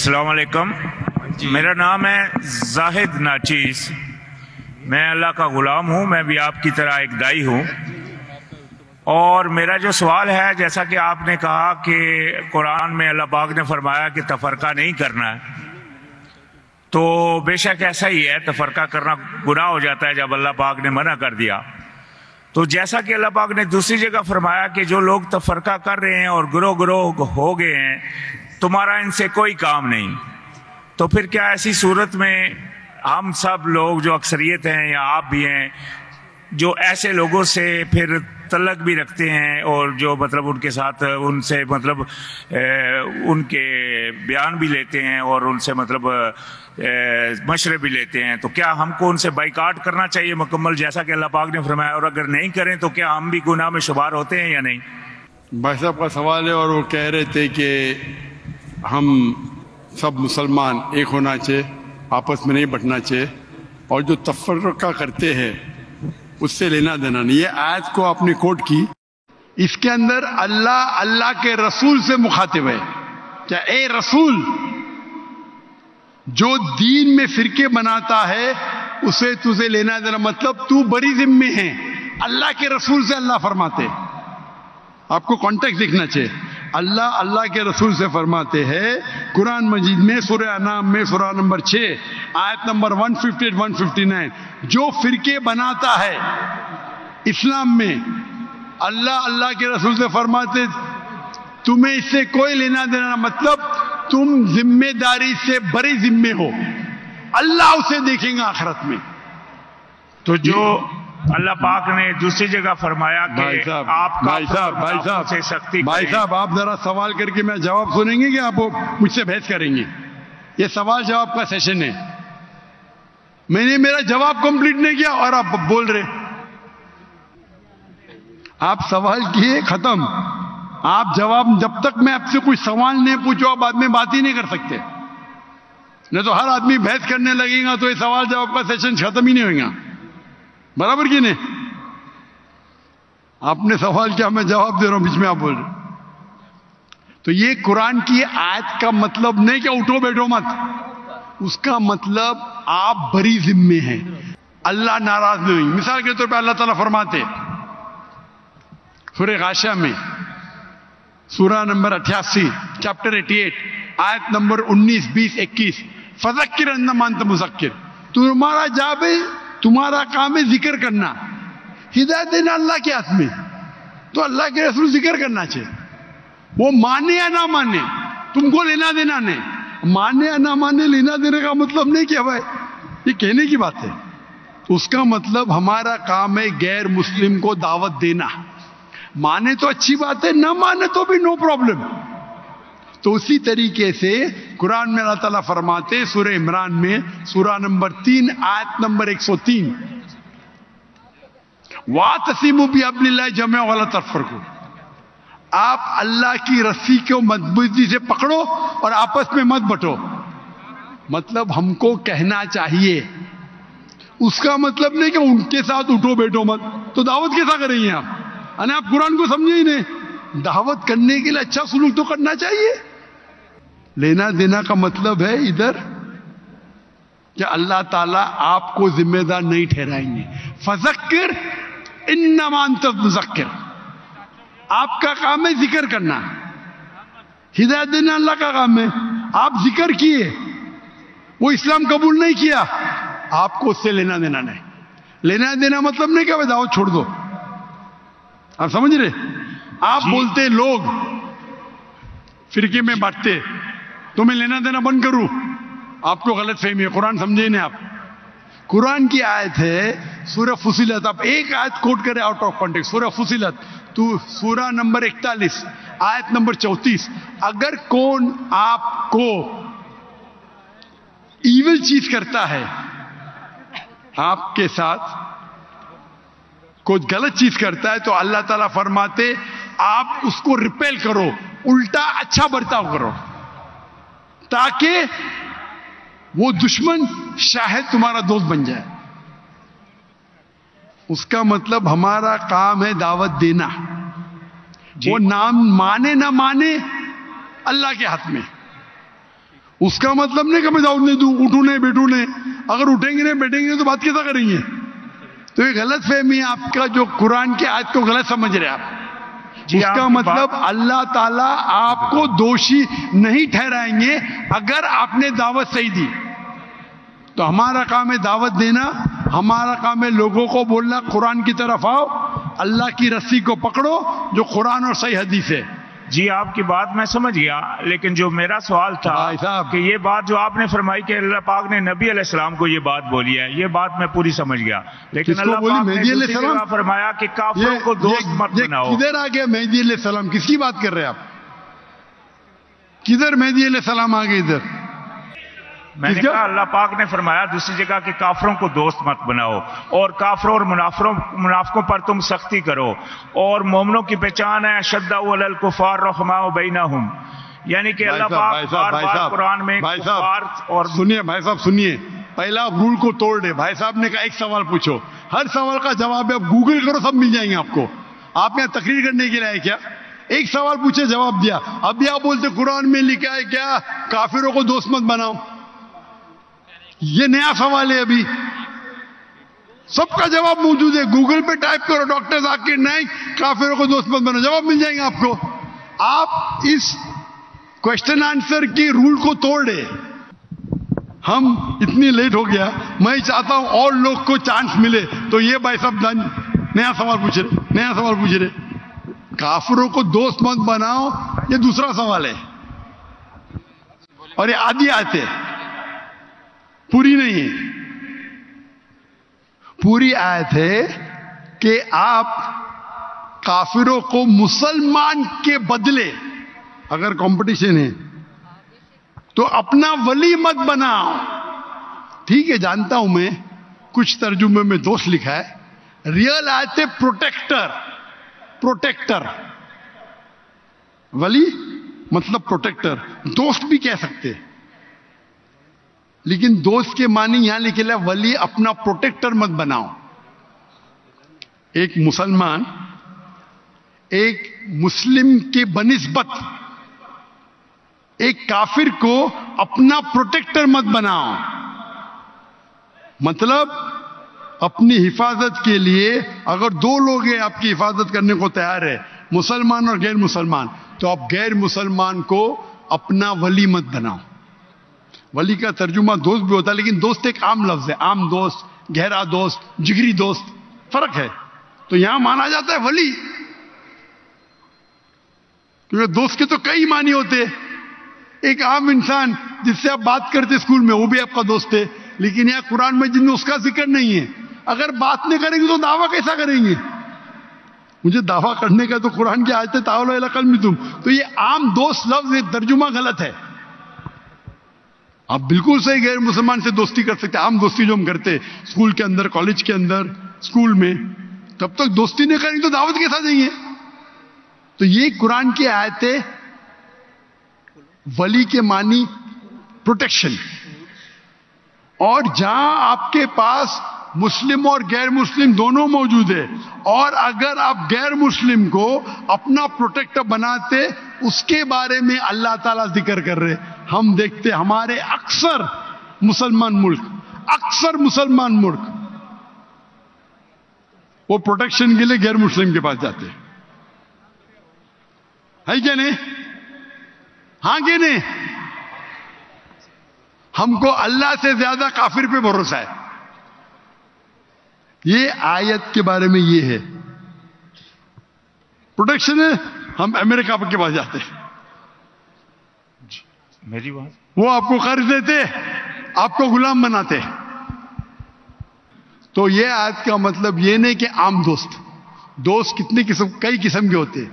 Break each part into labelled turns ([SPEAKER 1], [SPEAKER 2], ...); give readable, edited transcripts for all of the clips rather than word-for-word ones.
[SPEAKER 1] السلام علیکم. میرا نام ہے زاہد ناچیز. میں اللہ کا غلام ہوں. میں بھی آپ کی طرح ایک دائی ہوں. اور میرا جو سوال ہے، جیسا کہ آپ نے کہا کہ قرآن میں اللہ پاک نے فرمایا کہ تفرقہ نہیں کرنا ہے، تو بے شک ایسا ہی ہے. تفرقہ کرنا گناہ ہو جاتا ہے جب اللہ پاک نے منع کر دیا. تو جیسا کہ اللہ پاک نے دوسری جگہ فرمایا کہ جو لوگ تفرقہ کر رہے ہیں اور گروہ گروہ ہو گئے ہیں، تمہارا ان سے کوئی کام نہیں. تو پھر کیا ایسی صورت میں ہم سب لوگ جو اکثریت ہیں یا آپ بھی ہیں، جو ایسے لوگوں سے پھر تعلق بھی رکھتے ہیں اور جو مطلب ان کے ساتھ ان سے مطلب ان کے بیان بھی لیتے ہیں اور ان سے مطلب مشورے بھی لیتے ہیں، تو کیا ہم کو ان سے بائیکاٹ کرنا چاہیے مکمل جیسا کہ اللہ پاک نے فرمایا؟ اور اگر نہیں کریں تو کیا ہم بھی گناہ میں شمار ہوتے ہیں یا نہیں؟
[SPEAKER 2] بھائی صاحب کا سوال ہے اور وہ کہہ رہے تھے کہ ہم سب مسلمان ایک ہونا چاہیے، آپس میں نہیں بٹنا چاہیے، اور جو تفرقہ کرتے ہیں اس سے لینا دینا نہیں. یہ آیت کو آپ نے کوٹ کی، اس کے اندر اللہ کے رسول سے مخاطب ہے. کیا اے رسول، جو دین میں فرقے بناتا ہے اسے تجھے لینا دینا، مطلب تو بری ذمہ ہے. اللہ کے رسول سے اللہ فرماتے، آپ کو کانٹیکٹ دیکھنا چاہیے. اللہ کے رسول سے فرماتے ہیں قرآن مجید میں سورہ انعام میں سورہ نمبر 6 آیت نمبر 158-159، جو فرقے بناتا ہے اسلام میں، اللہ کے رسول سے فرماتے تمہیں اس سے کوئی لینا دینا، مطلب تم ذمہ داری سے بڑے ذمے ہو، اللہ اسے دیکھیں گا آخرت میں.
[SPEAKER 1] تو جو اللہ پاک نے دوسری جگہ فرمایا کہ
[SPEAKER 2] بھائی صاحب آپ ذرا سوال کر کے میں جواب سنیں گے کہ آپ مجھ سے بحث کریں گے؟ یہ سوال جواب کا سیشن ہے. میں نے میرا جواب کمپلیٹ نہیں کیا اور آپ بول رہے. آپ سوال کیے ختم. آپ جواب، جب تک میں آپ سے کوئی سوال نہیں پوچھو آپ بعد میں بات ہی نہیں کر سکتے. نہیں تو ہر آدمی بحث کرنے لگے گا تو یہ سوال جواب کا سیشن ختم ہی نہیں ہوگا. برابر کی نہیں؟ آپ نے سوال کیا، میں جواب دے رہا ہوں، بیچ میں آپ بول رہے. تو یہ قرآن کی آیت کا مطلب نہیں کہ اٹھو بیٹھو مت. اس کا مطلب آپ بری ذمے ہیں، اللہ ناراض نہیں ہوئی. مثال کے طور پہ اللہ تعالیٰ فرماتے سورہ غاشیہ میں سورہ نمبر 88 چیپٹر 88 آیت نمبر 19، 20، 21، فذکر انما انت مذکر، تمہارا جاب ہے، تمہارا کام ہے ذکر کرنا. ہدایت دینا اللہ کے ہاتھ میں. تو اللہ کے رسول ذکر کرنا چاہیے. وہ مانے یا نہ مانے تم کو لینا دینا نہیں. مانے یا نہ مانے لینا دینے کا مطلب نہیں کہ بھائی یہ کہنے کی بات ہے. اس کا مطلب ہمارا کام ہے غیر مسلم کو دعوت دینا. مانے تو اچھی بات ہے، نہ مانے تو بھی نو پرابلم. تو اسی طریقے سے قرآن میں اللہ تعالیٰ فرماتے سورہ عمران میں سورہ نمبر 3 آیت نمبر 103، وَاعْتَصِمُوا بِحَبْلِ اللَّهِ جَمِيعًا وَلَا تَفَرَّقُوا، آپ اللہ کی رسی کو مضبوطی سے پکڑو اور آپس میں مت بٹو. مطلب ہم کو کہنا چاہیے، اس کا مطلب نہیں کہ ان کے ساتھ اٹھو بیٹھو مت. تو دعوت کیسا کریں گے آپ؟ یعنی آپ قرآن کو سمجھے ہی نہیں. دعوت کرنے کے لیے اچھا سلوک تو کرنا چاہیے. لینا دینا کا مطلب ہے ادھر کہ اللہ تعالیٰ آپ کو ذمہ دار نہیں ٹھہرائیں گے. فذکر انما انت مذکر، آپ کا کام ہے ذکر کرنا. ہدایت دینا اللہ کا کام ہے. آپ ذکر کیے، وہ اسلام قبول نہیں کیا، آپ کو اس سے لینا دینا نہیں. لینا دینا مطلب نہیں کہ دعوت چھوڑ دو. آپ سمجھ رہے؟ آپ بولتے لوگ فرقے میں بانٹتے تو میں لینا دینا بند کروں، آپ کو غلط فہمی ہے. قرآن سمجھے نہیں آپ. قرآن کی آیت ہے سورہ فصلت، آپ ایک آیت کوٹ کریں آؤٹ آف کانٹیکسٹ. سورہ فصلت تو سورہ نمبر 41 آیت نمبر 34، اگر کون آپ کو ایول چیز کرتا ہے، آپ کے ساتھ کوئی غلط چیز کرتا ہے، تو اللہ تعالیٰ فرماتے آپ اس کو ریپیل کرو، الٹا اچھا برتاؤ کرو، تاکہ وہ دشمن شاید تمہارا دوست بن جائے. اس کا مطلب ہمارا کام ہے دعوت دینا. وہ نام مانے نہ مانے اللہ کے ہاتھ میں. اس کا مطلب نہیں کہ میں دعوت نہیں دوں, اٹھوں نہیں بیٹھوں نہیں. اگر اٹھیں گے نہیں بیٹھیں گے تو بات کیسا کریں گے؟ تو یہ غلط فہمی ہے آپ کا, جو قرآن کی آیت کو غلط سمجھ رہے آپ. اس کا مطلب اللہ تعالیٰ آپ کو دوشی نہیں ٹھہرائیں گے اگر آپ نے دعوت صحیح دی. تو ہمارا کام ہے دعوت دینا, ہمارا کام ہے لوگوں کو بولنا قرآن کی طرف آؤ, اللہ کی رسی کو پکڑو جو قرآن اور صحیح حدیث ہے.
[SPEAKER 1] جی آپ کی بات میں سمجھ گیا, لیکن جو میرا سوال تھا
[SPEAKER 2] بھائی صاحب,
[SPEAKER 1] کہ یہ بات جو آپ نے فرمائی کہ اللہ پاک نے نبی علیہ السلام کو یہ بات بولی ہے, یہ بات میں پوری سمجھ گیا, لیکن اللہ پاک نے دوسری جگہ فرمایا کہ کافروں کو دوست مت بناؤ.
[SPEAKER 2] کدھر آ گیا مہدی علیہ السلام؟ کس کی بات کر رہے ہیں آپ؟ کدھر مہدی علیہ السلام آ گئے ادھر؟
[SPEAKER 1] میں نے کہا اللہ پاک نے فرمایا دوسری جگہ کہ کافروں کو دوست مت بناؤ, اور کافروں اور منافقوں پر تم سختی کرو, اور مومنوں کی پہچان ہے اشداء علی الکفار رحماء بینہم. یعنی کہ اللہ پاک بار بار قرآن میں کفار اور
[SPEAKER 2] سنیے بھائی صاحب سنیے, پہلا رول کو توڑ دے. بھائی صاحب نے کہا ایک سوال پوچھو, ہر سوال کا جواب ہے, گوگل کرو سب مل جائیں گے آپ کو. آپ یہاں تقریر کرنے کے لیے آئے کیا؟ ایک سوال پوچھے جواب دیا. اب بھی آپ بولتے قرآن میں لکھا ہے کیا کافروں کو دوست مت بناؤ؟ یہ نیا سوال ہے, ابھی سب کا جواب موجود ہے, گوگل پہ ٹائپ کرو ڈاکٹر ذاکر نائک کافروں کو دوست مت بناؤ, جواب مل جائیں گے آپ کو. آپ اس کوشچن آنسر کی رول کو توڑ دے. ہم اتنی لیٹ ہو گیا, میں چاہتا ہوں اور لوگ کو چانس ملے. تو یہ بھائی صاحب نیا سوال پوچھ رہے, کافروں کو دوست مت بناؤ, یہ دوسرا سوال ہے, اور یہ آدھی آیت ہے, پوری نہیں ہے. پوری آیت ہے کہ آپ کافروں کو مسلمان کے بدلے, اگر کمپٹیشن ہے تو اپنا ولی مت بناؤ. ٹھیک ہے جانتا ہوں میں, کچھ ترجمے میں دوست لکھا ہے, ریئل آیت ہے پروٹیکٹر. ولی مطلب پروٹیکٹر, دوست بھی کہہ سکتے, لیکن دوست کے معنی یہاں لکھے لیا ولی اپنا پروٹیکٹر مت بناؤ. ایک مسلمان ایک مسلم کے بنسبت ایک کافر کو اپنا پروٹیکٹر مت بناؤ. مطلب اپنی حفاظت کے لیے اگر دو لوگ ہیں آپ کی حفاظت کرنے کو تیار ہے, مسلمان اور غیر مسلمان, تو آپ غیر مسلمان کو اپنا ولی مت بناؤ. ولی کا ترجمہ دوست بھی ہوتا ہے, لیکن دوست ایک عام لفظ ہے, عام دوست, گہرا دوست, جگری دوست, فرق ہے. تو یہاں مانا جاتا ہے ولی, کیونکہ دوست کے تو کئی معنی ہوتے. ایک عام انسان جس سے آپ بات کرتے اسکول میں, وہ بھی آپ کا دوست ہے, لیکن یہاں قرآن میں جن میں اس کا ذکر نہیں ہے. اگر بات نہیں کریں گے تو دعویٰ کیسا کریں گے؟ مجھے دعویٰ کرنے کا تو قرآن کی آیت ہے تعالوا الی کلمۃ. تو یہ عام دوست لفظ ترجمہ غلط ہے. آپ بالکل صحیح غیر مسلمان سے دوستی کر سکتے, عام دوستی جو ہم کرتے اسکول کے اندر, کالج کے اندر, اسکول میں, تب تک دوستی نہیں کریں گے تو دعوت کیسا دیں گے؟ تو یہ قرآن کی آیت ہے. ولی کے معنی پروٹیکشن, اور جہاں آپ کے پاس مسلم اور غیر مسلم دونوں موجود ہے, اور اگر آپ غیر مسلم کو اپنا پروٹیکٹر بناتے, اس کے بارے میں اللہ تعالیٰ ذکر کر رہے. ہم دیکھتے ہمارے اکثر مسلمان ملک وہ پروٹیکشن کے لیے غیر مسلم کے پاس جاتے ہے کیا نہیں؟ ہاں کہ نہیں؟ ہم کو اللہ سے زیادہ کافر پہ بھروسہ ہے. یہ آیت کے بارے میں یہ ہے, پروٹیکشن ہے, ہم امریکہ کے پاس جاتے ہیں,
[SPEAKER 1] میری بات,
[SPEAKER 2] وہ آپ کو قرض دیتے, آپ کو غلام بناتے. تو یہ آیت کا مطلب یہ نہیں کہ عام دوست کتنے کئی قسم کے ہوتے.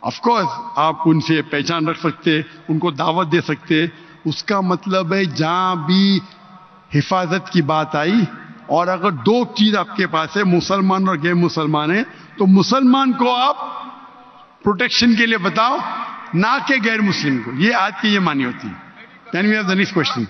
[SPEAKER 2] آف کورس آپ ان سے پہچان رکھ سکتے, ان کو دعوت دے سکتے. اس کا مطلب ہے جہاں بھی حفاظت کی بات آئی, اور اگر دو چیز آپ کے پاس ہے, مسلمان اور غیر مسلمان ہے, تو مسلمان کو آپ پروٹیکشن کے لیے بتاؤ, نہ کہ غیر مسلم کو. یہ آج کی یہ معنی ہوتی ہے. Then we have the next question.